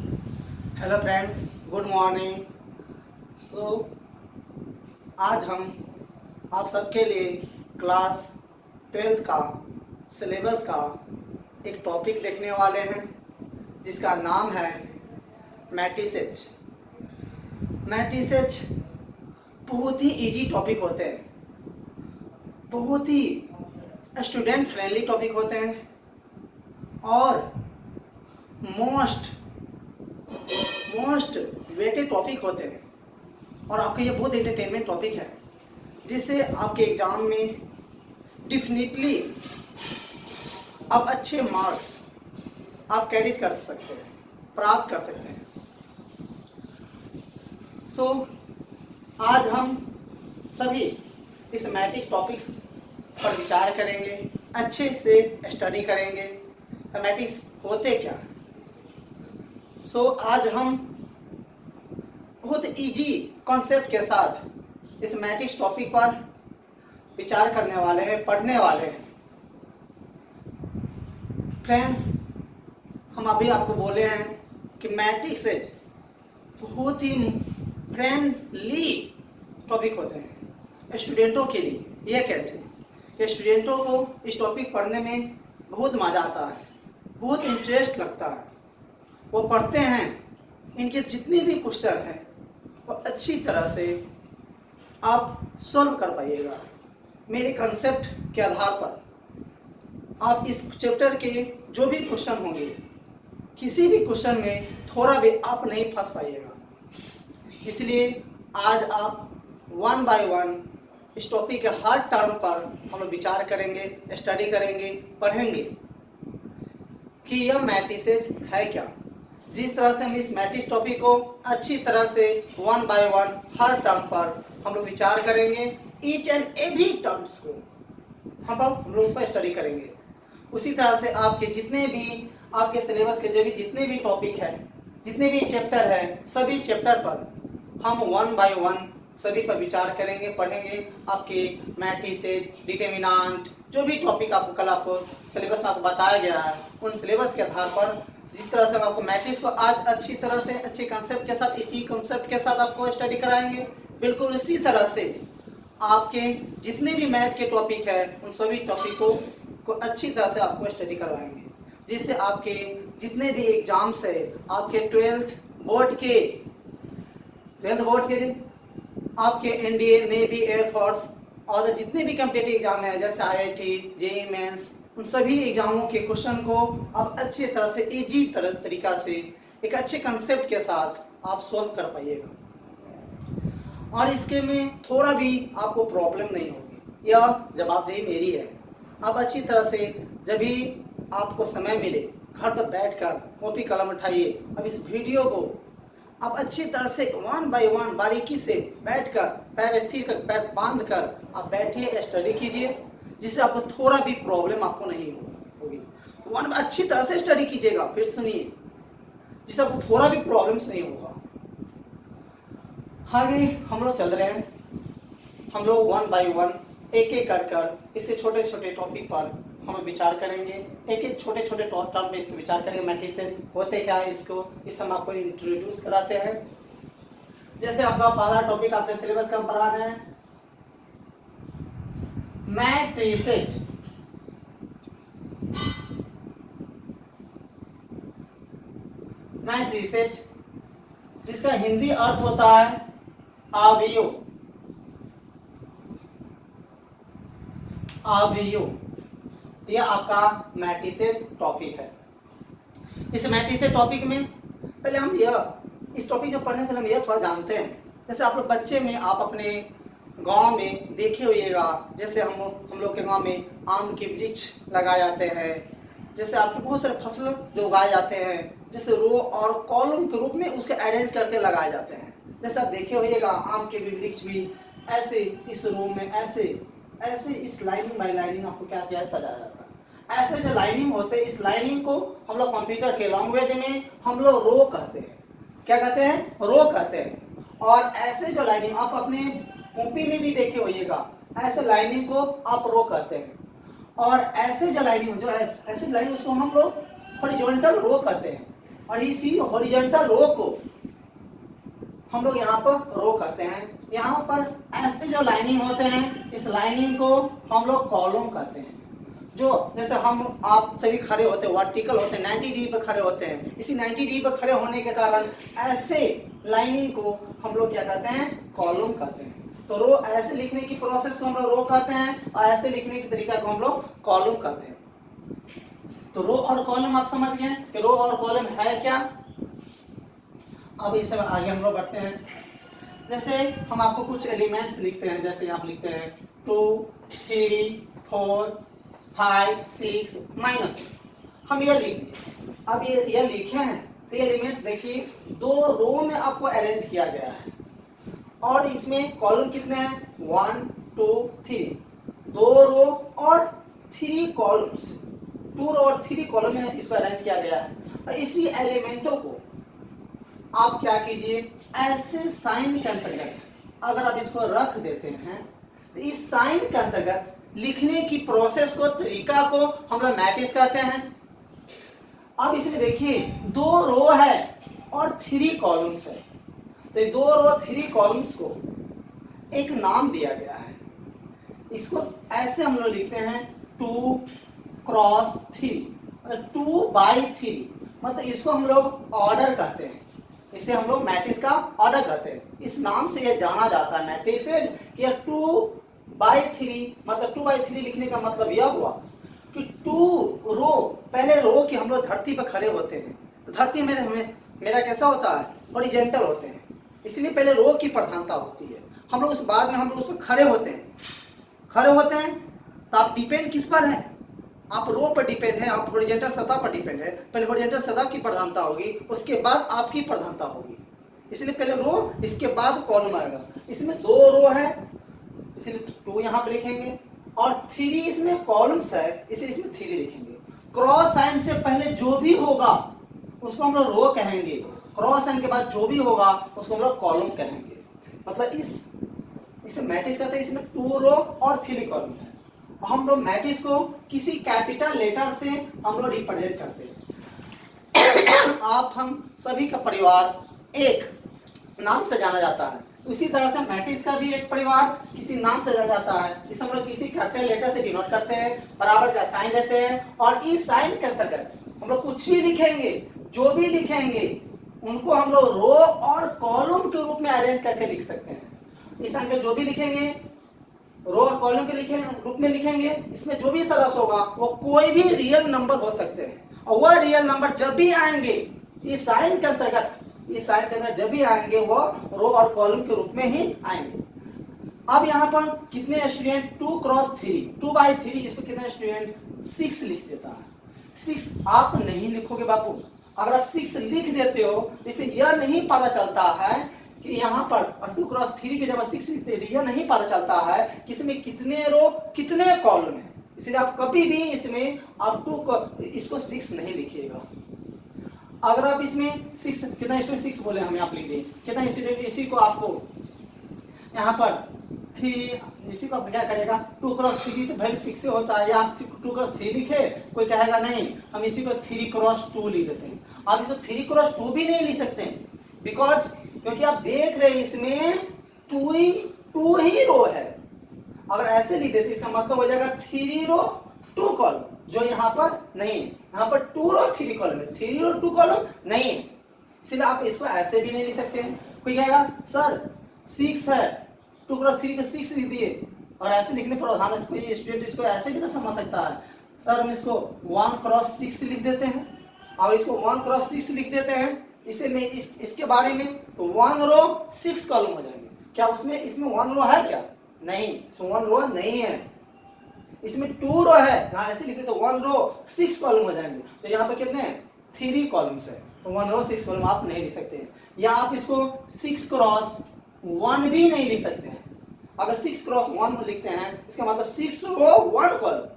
Hello friends, good morning. तो आज हम आप सबके लिए क्लास 12th का सिलेबस का एक टॉपिक देखने वाले हैं जिसका नाम है मैट्रिसेज। मैट्रिसेज बहुत ही इजी टॉपिक होते हैं, बहुत ही स्टूडेंट फ्रेंडली टॉपिक होते हैं और मोस्ट वेटेड टॉपिक होते हैं और आपका ये बहुत एंटरटेनमेंट टॉपिक है जिससे आपके एग्जाम में डेफिनेटली आप अच्छे मार्क्स आप कैरी कर सकते हैं, प्राप्त कर सकते हैं। सो आज हम सभी इस मैट्रिक टॉपिक्स पर विचार करेंगे, अच्छे से स्टडी करेंगे मैट्रिक्स होते क्या। सो आज हम बहुत इजी कॉन्सेप्ट के साथ इस मैट्रिक्स टॉपिक पर विचार करने वाले हैं, पढ़ने वाले हैं। फ्रेंड्स, हम अभी आपको बोले हैं कि मैट्रिक्स बहुत ही फ्रेंडली टॉपिक होते हैं स्टूडेंटों के लिए। यह कैसे कि स्टूडेंटों को इस टॉपिक पढ़ने में बहुत मज़ा आता है, बहुत इंटरेस्ट लगता है, वो पढ़ते हैं। इनके जितने भी क्वेश्चन हैं वो अच्छी तरह से आप सॉल्व कर पाइएगा। मेरे कंसेप्ट के आधार पर आप इस चैप्टर के जो भी क्वेश्चन होंगे, किसी भी क्वेश्चन में थोड़ा भी आप नहीं फंस पाइएगा। इसलिए आज आप वन बाय वन इस टॉपिक के हर टर्म पर हम लोग विचार करेंगे, स्टडी करेंगे, पढ़ेंगे कि यह मैट्रिसेज है क्या। जिस तरह से हम इस मैट्रिक्स टॉपिक को अच्छी तरह से one by one her term पर हम लोग विचार करेंगे, ईच एंड एवरी टर्म्स को हम लोग उस पर स्टडी करेंगे। उसी तरह से आपके जितने भी आपके सिलेबस के जो भी जितने भी टॉपिक है, जितने भी चैप्टर है, सभी चैप्टर पर हम वन बाय वन सभी पर विचार करेंगे, पढ़ेंगे। आपके मैट्रिसेज, डिटरमिनेंट, जो भी टॉपिक आपको कल आपको सिलेबस में आपको बताया गया है, उन सिलेबस के आधार पर जिस तरह से हम आपको मैट्रिक्स को आज अच्छी तरह से अच्छे कंसेप्ट के साथ, इसी कंसेप्ट के साथ आपको स्टडी कराएंगे, बिल्कुल इसी तरह से आपके जितने भी मैथ के टॉपिक है उन सभी टॉपिकों को अच्छी तरह से आपको स्टडी करवाएंगे, जिससे आपके जितने भी एग्जाम्स है, आपके 12th बोर्ड के आपके एनडीए, नेवी, एयरफोर्स और जितने भी कॉम्पिटिटिव एग्जाम है जैसे आईआईटी, जेईई मेंस, उन सभी एग्जामों के क्वेश्चन को आप अच्छी तरह से इजी तरीका से एक अच्छे कंसेप्ट के साथ आप सॉल्व कर पाइएगा और इसके में थोड़ा भी आपको प्रॉब्लम नहीं होगी। यह जवाबदेही मेरी है। आप अच्छी तरह से जब भी आपको समय मिले घर पर बैठकर कॉपी कलम उठाइए, अब इस वीडियो को आप अच्छी तरह से वन बाय वन बारीकी से बैठकर पैर स्थिर कर, पैर बांध कर आप बैठिए, स्टडी कीजिए, जिससे आपको थोड़ा भी प्रॉब्लम आपको नहीं होगी। वन अच्छी तरह से स्टडी कीजिएगा, फिर सुनिए, जिससे आपको थोड़ा भी प्रॉब्लम्स नहीं होगा। आगे हम लोग चल रहे हैं, हम लोग वन बाय वन एक एक कर इससे छोटे छोटे टॉपिक पर हम विचार करेंगे, एक एक छोटे छोटे टर्म पे इसके विचार करेंगे। मैट्रिसेज होते क्या है, इस हम आपको इंट्रोड्यूस कराते हैं। जैसे आपका पहला टॉपिक आपके सिलेबस का पढ़ा रहे हैं मैट्रिसेज। मैट्रिसेज जिसका हिंदी अर्थ होता है अवयव। यह आपका मैट्रिसेज टॉपिक है। इस मैट्रिसेज टॉपिक में पहले हम इस टॉपिक को पढ़ने से पहले हम यह थोड़ा जानते हैं। जैसे आप लोग बच्चे में आप अपने गांव में देखे होइएगा, जैसे हम लोग के गांव में आम के वृक्ष लगाए जाते हैं, जैसे आपके बहुत सारे फसल जो उगाए जाते हैं, जैसे रो और कॉलम के रूप में उसके अरेंज करके लगाए जाते हैं। जैसे आप देखे होइएगा आम के भी वृक्ष भी ऐसे इस रो में ऐसे इस लाइनिंग बाय लाइनिंग आपको क्या क्या सजाया जाता है। ऐसे जो लाइनिंग होते हैं, इस लाइनिंग को हम लोग कंप्यूटर के लैंग्वेज में हम लोग रो कहते हैं। क्या कहते हैं? रो कहते हैं। और ऐसे जो लाइनिंग आप अपने कॉपी में भी देखे होइएगा, ऐसे लाइनिंग को आप रो कहते हैं। और ऐसे जो लाइनिंग जो ऐसे लाइनिंग उसको हम लोग हॉरिजॉन्टल रो कहते हैं। और इसी हॉरिजॉन्टल रो को हम लोग यहाँ पर रो करते हैं। यहाँ पर ऐसे जो लाइनिंग होते हैं, इस लाइनिंग को हम लोग कॉलम कहते हैं। जो जैसे हम आप सभी खड़े होते हैं, वर्टिकल होते हैं, 90 डिग्री पर खड़े होते हैं। इसी 90 डिग्री पर खड़े होने के कारण ऐसे लाइनिंग को हम लोग क्या कहते हैं, कॉलम कहते हैं। तो रो ऐसे लिखने की प्रोसेस को हम लोग रो कहते हैं, और ऐसे लिखने की तरीका को हम लोग कॉलम कहते हैं। तो रो और कॉलम आप समझ गए कि रो और कॉलम है क्या। अब इससे आगे हम लोग बढ़ते हैं। जैसे हम आपको कुछ एलिमेंट्स लिखते हैं, जैसे आप लिखते हैं 2 3 4 5 6 -1, हम ये लिख दिए। अब ये लिखे हैं तो ये एलिमेंट्स देखिए 2 रो में आपको अरेंज किया गया है, और इसमें कॉलम कितने हैं, 1 2 3, 2 रो और 3 कॉलम्स, 2 रो और 3 कॉलम में इसको अरेंज किया गया है। और इसी एलिमेंटों को आप क्या कीजिए, ऐसे साइन के अंतर्गत अगर आप इसको रख देते हैं तो इस साइन के अंतर्गत लिखने की प्रोसेस को, तरीका को हम लोग मैट्रिक्स कहते हैं। अब इसमें देखिए 2 रो है और 3 कॉलम्स है, तो ये 2 रो 3 कॉलम्स को एक नाम दिया गया है। इसको ऐसे हम लोग लिखते हैं 2 क्रॉस 3, मतलब 2 बाई 3, मतलब इसको हम लोग ऑर्डर कहते हैं। इसे हम लोग मैट्रिक्स का ऑर्डर कहते हैं। इस नाम से ये जाना जाता है मैट्रिक्स कि 2 बाई 3, मतलब 2 बाई 3 लिखने का मतलब यह हुआ कि 2 रो, पहले रो कि हम लोग धरती पर खड़े होते हैं, तो धरती में मेरा कैसा होता है, हॉरिजॉन्टल होते हैं, इसलिए पहले रो की प्रधानता होती है। हम लोग उस बाद में हम लोग उस पर खड़े होते हैं। तो आप डिपेंड किस पर है, आप रो पर डिपेंड है, आप हॉरिजॉन्टल सतह पर डिपेंड है। पहले हॉरिजॉन्टल सतह की प्रधानता होगी, उसके बाद आपकी प्रधानता होगी, इसलिए पहले रो, इसके बाद कॉलम आएगा। इसमें 2 रो है, इसलिए 2 यहाँ पे लिखेंगे, और 3 इसमें कॉलम्स है, इसलिए इसमें 3 लिखेंगे। क्रॉस साइन से पहले जो भी होगा उसको हम लोग रो कहेंगे, क्रॉस साइन के बाद जो भी होगा उसको हम लोग कॉलम कहेंगे। मतलब इसे मैट्रिक्स कहते हैं। इसमें 2 रो और 3 कॉलम है। हम लोग मैट्रिक्स को किसी कैपिटल लेटर से हम लोग रिप्रेजेंट करते हैं। आप हम सभी का परिवार एक नाम से जाना जाता है, उसी तरह से मैट्रिक्स का भी एक परिवार किसी नाम से जाना जाता है। इसे हम लोग किसी कैपिटल लेटर से डिनोट करते हैं, बराबर का साइन देते हैं, और इस साइन के अंतर्गत हम लोग कुछ भी लिखेंगे, जो भी लिखेंगे उनको हम लोग रो और कॉलम के रूप में अरेंज करके लिख सकते हैं। इस अंक जो भी लिखेंगे रो और कॉलम के रूप में लिखेंगे। इसमें जो भी सदस्य होगा वो कोई भी रियल नंबर हो सकते हैं, और वह रियल नंबर जब भी आएंगे इस साइन के अंदर जब भी आएंगे वो रो और कॉलम के रूप में ही आएंगे। अब यहाँ पर कितने स्टूडेंट 2 क्रॉस 3, 2 बाई 3, इसको कितने स्टूडेंट 6 लिख देता है। 6 आप नहीं लिखोगे बापू। अगर आप 6 लिख देते हो तो इसे यह नहीं पता चलता है कि यहाँ पर 2 क्रॉस 3 के जब 6 लिखते हैं, यह नहीं पता चलता है कि इसमें कितने रो कितने कॉलम है। इसलिए आप कभी भी इसमें आप इसको 6 नहीं लिखिएगा। अगर आप इसमें 6 कितना स्टूडेंट 6 बोले हमें आप लिख दें, कितना स्टूडेंट, इसी को आपको यहाँ पर 3, इसी को आप क्या करेगा 2 क्रॉस 3 तो वैल्यू 6 से होता है, या आप 2 क्रॉस 3 लिखे, कोई कहेगा नहीं, हम इसी को 3 क्रॉस 2 लिख देते हैं। आप इसको 3 क्रॉस 2 भी नहीं लिख सकते हैं, बिकॉज क्योंकि आप देख रहे हैं इसमें 2 ही रो है। अगर ऐसे लिख देते इसका मतलब हो जाएगा 3 रो 2 कॉलम, जो यहाँ पर नहीं है। यहाँ पर 2 रो 3 कॉलम है, 3 रो 2 कॉलम नहीं है, इसलिए आप इसको ऐसे भी नहीं लिख सकते हैं। कोई कहेगा सर 6 है, 2 क्रॉस 3 को 6 लिख दिए, और ऐसे लिखने पर आसान, कोई स्टूडेंट इसको ऐसे भी तो समझ सकता है, सर हम इसको 1 क्रॉस 6 लिख देते हैं, और इसको 1 क्रॉस 6 लिख देते हैं, इसे में इसके बारे में, तो 1 रो 6 कॉलम हो जाएंगे। क्या इसमें 1 रो है क्या? नहीं, इसमें 1 रो नहीं है, इसमें 2 रो है। यहाँ ऐसे लिखते तो 1 रो 6 कॉलम हो जाएंगे। तो यहाँ पे कितने हैं 3 कॉलम्स है, तो 1 रो 6 कॉलम आप नहीं लिख सकते हैं। या आप इसको 6 क्रॉस 1 भी नहीं लिख सकते हैं। अगर 6 क्रॉस 1 लिखते हैं इसका मतलब 6 रो 1 कॉलम।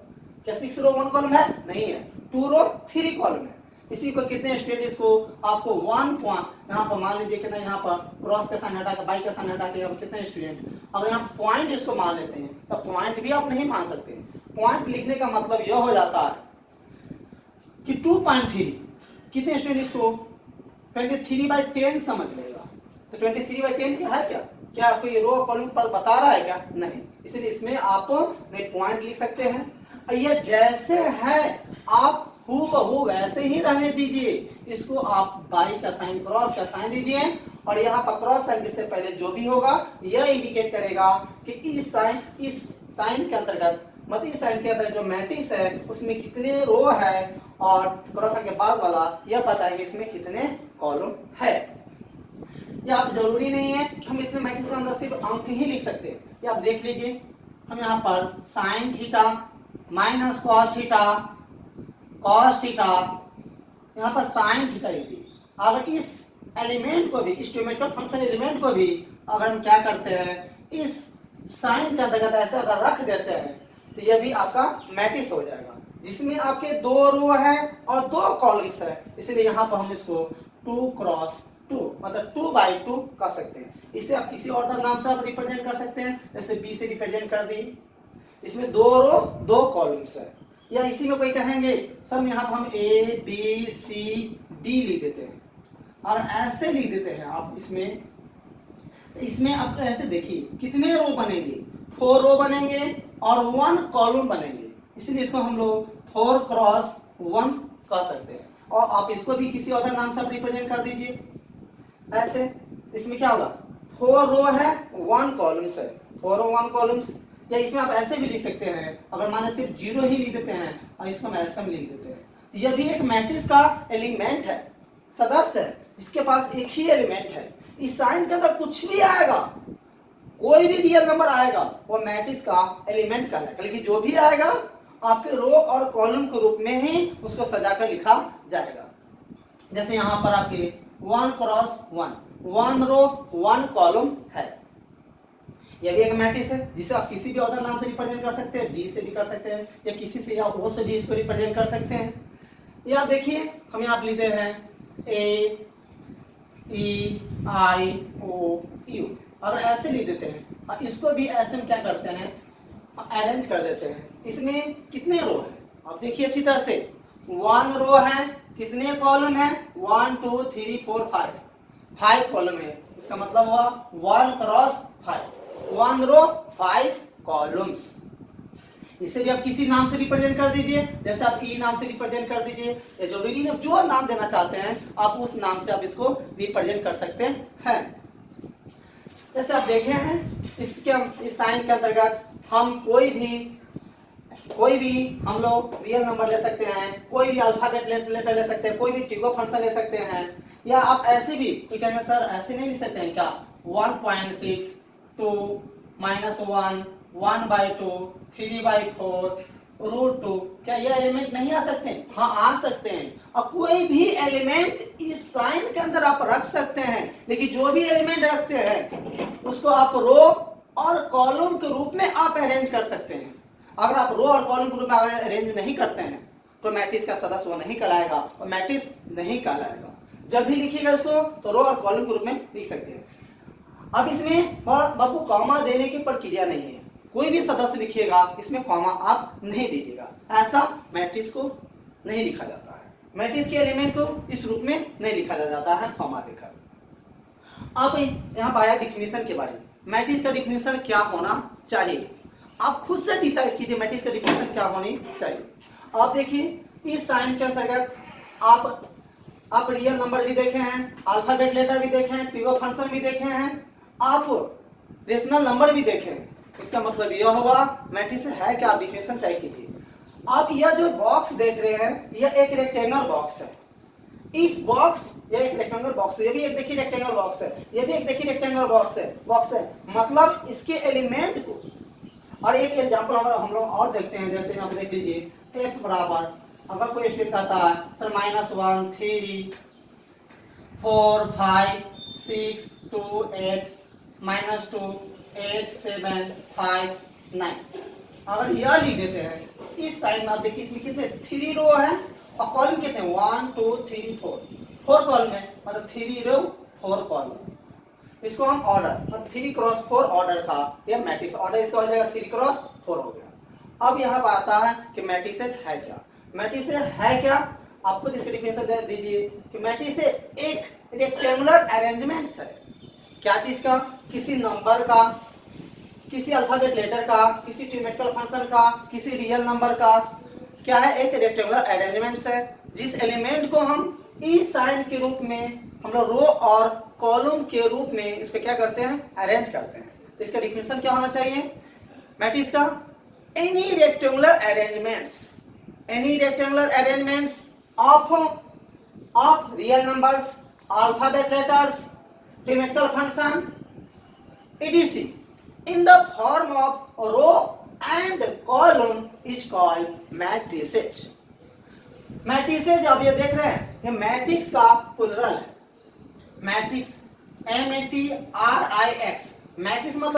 क्या 6 रो 1 कॉलम है? नहीं है, 2 रो 3 कॉलम है। इसी को कितने स्टूडेंट इसको आपको 1 पॉइंट यहाँ पर मान लीजिए कितना, यहाँ पर क्रॉस का साइन हटा के बाई का साइन हटा के, यहाँ पर कितने स्टूडेंट अगर यहाँ पॉइंट इसको मान लेते हैं तो पॉइंट भी आप नहीं मान सकते। पॉइंट लिखने का मतलब यह हो जाता है कि 2.3, कितने स्टूडेंट इसको 23/10 समझ लेगा। तो 23/10 क्या है? क्या आपको ये रो और कॉलम पर बता रहा है क्या? नहीं। इसलिए इसमें आप पॉइंट लिख सकते हैं। ये जैसे है आप हूबहू वैसे ही रहने दीजिए। इसको आप बाई का साइन, क्रॉस का साइन दीजिए, और यहाँ पर क्रॉस साइन से पहले जो भी होगा यह इंडिकेट करेगा कि इस साइन के अंतर्गत, मतलब इस साइन के अंदर जो मैट्रिक्स है उसमें कितने रो है, और क्रॉस साइन के बाद वाला यह बताएंगे इसमें कितने कॉलम है। ये आप जरूरी नहीं है कि हम इतने मैट्रिक्स के अंदर सिर्फ अंक ही लिख सकते हैं। ये आप देख लीजिए, हम यहाँ पर sine theta minus cos theta यहाँ पर साइन थीटा लिख दिए। अगर इस एलिमेंट को भी, इस ज्योमेट्रिक फंक्शन एलिमेंट को भी अगर हम क्या करते हैं, इस साइन के अंतर्गत ऐसे अगर रख देते हैं तो यह भी आपका मैट्रिक्स हो जाएगा, जिसमें आपके 2 रो है और 2 कॉलम्स है। इसलिए यहाँ पर हम इसको 2 क्रॉस 2 मतलब 2/2 कर सकते हैं। इसे आप किसी और नाम से आप रिप्रेजेंट कर सकते हैं, जैसे बी से रिप्रेजेंट कर दी। इसमें 2 रो 2 कॉलम्स है। या इसी में कोई कहेंगे सर यहाँ पर हम A B C D लिख देते हैं, और ऐसे लिख देते हैं आप इसमें आप ऐसे देखिए कितने रो बनेंगे, 4 रो बनेंगे और 1 कॉलम बनेंगे। इसलिए इसको हम लोग 4 क्रॉस 1 कर सकते हैं। और आप इसको भी किसी और नाम से आप रिप्रेजेंट कर दीजिए ऐसे। इसमें क्या होगा, 4 रो है 1 कॉलम्स है, 4 रो 1 कॉलम्स। या इसमें आप ऐसे भी लिख सकते हैं, अगर माने सिर्फ 0 ही लिख देते हैं और इसको हम ऐसे में लिख देते हैं, यह भी एक मैट्रिक्स का एलिमेंट है, सदस्य है, जिसके पास एक ही एलिमेंट है। इस साइन के अंदर कुछ भी आएगा, कोई भी रियल नंबर आएगा वो मैट्रिक्स का एलिमेंट कहलाएगा, लेकिन जो भी आएगा आपके रो और कॉलम के रूप में ही उसको सजाकर लिखा जाएगा। जैसे यहाँ पर आपके 1 क्रॉस 1 रो 1 कॉलम है। यह भी एक मैट्रिक्स है, जिसे आप किसी भी और नाम से रिप्रेजेंट कर सकते हैं, डी से भी कर सकते हैं, या किसी से या ओ से भी इसको रिप्रेजेंट कर सकते हैं। या देखिए हम यहाँ लिखते हैं A E I O U, अगर ऐसे लिख देते हैं और इसको भी ऐसे में क्या करते हैं, अरेंज कर देते हैं। इसमें कितने रो है आप देखिए अच्छी तरह से, 1 रो है, कितने कॉलम है, 1 2 3 4 5 कॉलम है। इसका मतलब हुआ 1 क्रॉस 5, 1 रो 5 कॉलम्स। इसे भी आप किसी नाम से रिप्रेजेंट कर दीजिए, जैसे आप ई नाम से रिप्रेजेंट कर दीजिए, या जरूरी नहीं, जो नाम देना चाहते हैं आप उस नाम से आप इसको रिप्रेजेंट कर सकते हैं। जैसे आप देखे हैं इस साइन के अंतर्गत हम कोई भी हम लोग रियल नंबर ले सकते हैं, कोई भी अल्फाबेट लेटर ले सकते हैं, कोई भी टिगो फंक्शन ले सकते हैं। या आप ऐसे भी कहेंगे सर ऐसे नहीं ले सकते हैं क्या, 1.6 2 -1 1/2 3/4 √2, क्या ये एलिमेंट नहीं आ सकते हैं? हाँ आ सकते हैं। अब कोई भी एलिमेंट इस साइन के अंदर आप रख सकते हैं, लेकिन जो भी एलिमेंट रखते हैं उसको आप रो और कॉलम के रूप में आप अरेंज कर सकते हैं। अगर आप रो और कॉलम के रूप में अरेंज नहीं करते हैं तो मैट्रिक्स का सदस्य वो नहीं कहलाएगा और मैट्रिक्स नहीं कहलाएगा। जब भी लिखिएगा इसको तो रो और कॉलम के रूप में लिख सकते हैं। अब इसमें बाबू कॉमा देने की प्रक्रिया नहीं है, कोई भी सदस्य लिखिएगा इसमें कॉमा आप नहीं दीजिएगा, ऐसा मैट्रिक्स को नहीं लिखा जाता है। मैट्रिक्स के एलिमेंट को इस रूप में नहीं लिखा जाता है कॉमा देकर। अब यहाँ पर आया डिफिनीशन के बारे में। मैट्रिक्स का डिफिनीशन क्या होना चाहिए, आप खुद से डिसाइड कीजिए मैट्रिक्स का डिफिनीशन क्या होनी चाहिए। आप देखिए इस साइन के अंतर्गत आप रियल नंबर भी देखे हैं, अल्फाबेट लेटर भी देखे हैं, टिगो फंक्शन भी देखे हैं, आप रेशनल नंबर भी देखे हैं। इसका मतलब यह होगा मैट्रिक्स है क्या, आप डिफिनेशन तय कीजिए। आप यह जो बॉक्स देख रहे हैं यह एक रेक्टेंगल बॉक्स है। इस बॉक्स यह एक रेक्टेंगल बॉक्स है, ये भी एक देखिए रेक्टेंगल बॉक्स है, ये भी एक देखिए रेक्टेंगल बॉक्स है। मतलब इसके एलिमेंट को, और एक एग्जांपल हम लोग और देखते हैं, जैसे यहाँ पे देख लीजिए f बराबर, अगर कोई स्टूडेंट कहता है सर -1 3 4 5 6 2 8 -2 8 7 5 9, अगर यह लिख देते हैं इस साइन में, आप देखिए इसमें कितने 3 रो है और कॉलम कितने 1 2 3 4 कॉलम है, मतलब 3 रो 4 कॉलम। इसको हम ऑर्डर, मतलब 3 क्रॉस 4 ऑर्डर का यह मैट्रिक्स ऑर्डर, इसका हो जाएगा 3 क्रॉस 4 हो गया। अब यहाँ पर आता है कि मैट्रिक्स है क्या। मैट्रिक्स है क्या, आप खुद इसकी डिफिनेशन दे दीजिए कि मैट्रिक्स एक रेक्टेंगुलर अरेंजमेंट्स है। क्या चीज का? किसी नंबर का, किसी अल्फाबेट लेटर का, किसी ट्रिमेटिकल फंक्शन का, किसी रियल नंबर का। क्या है? एक रेक्टेंगुलर अरेंजमेंट्स है जिस एलिमेंट को हम ई साइन के रूप में, हम लोग रो और कॉलम के रूप में इसको क्या करते हैं? अरेंज करते हैं। तो इसका डिफिनेशन क्या होना चाहिए मैट्रिक्स का? Any rectangular arrangements of real numbers, alphabet letters, trigonometrical function etc in the form of row and column is called matrices. Matrices आप ये देख रहे हैं, ये मैट्रिक्स का प्लुरल है। मैट्रिक्स MATRIX, मैट्रिक्स मतलब